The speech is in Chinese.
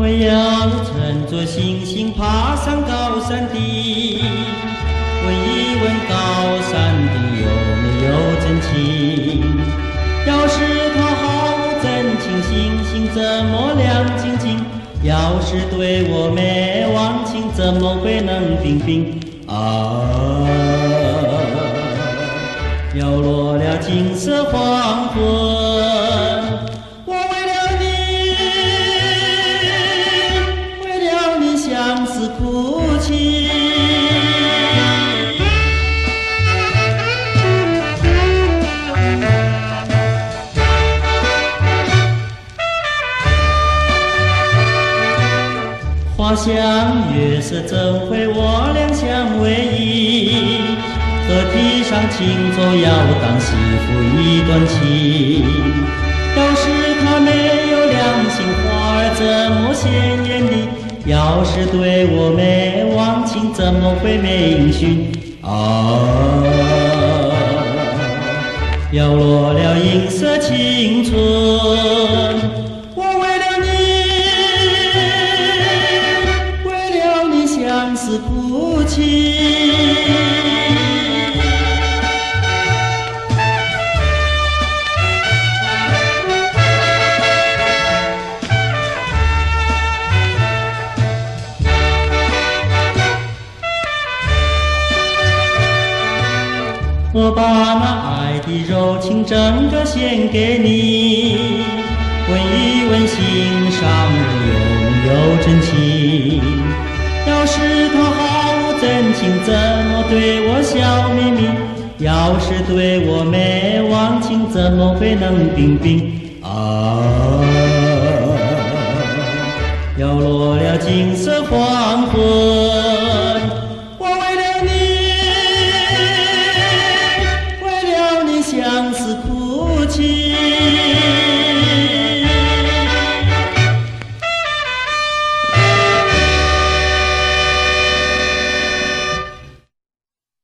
我要乘着星星爬上高山顶，问一问高山顶有没有真情。要是它好真情，星星怎么亮晶晶？要是对我没忘情，怎么会冷冰冰？啊，要落了金色黄昏，我为了你相思哭泣。花香月色怎会我俩相偎依？河堤上轻舟摇荡，西湖一段情。要是他没有良心，花儿怎么鲜艳丽？要是对我没忘情，怎么会没寻？啊，要落了银色青春，我为了你相思哭泣。我把那爱的柔情整个献给你，问一问心上有没有真情。要是他好真情，怎么对我笑眯眯？要是对我没忘情，怎么会冷冰冰？啊，要落了金色黄昏。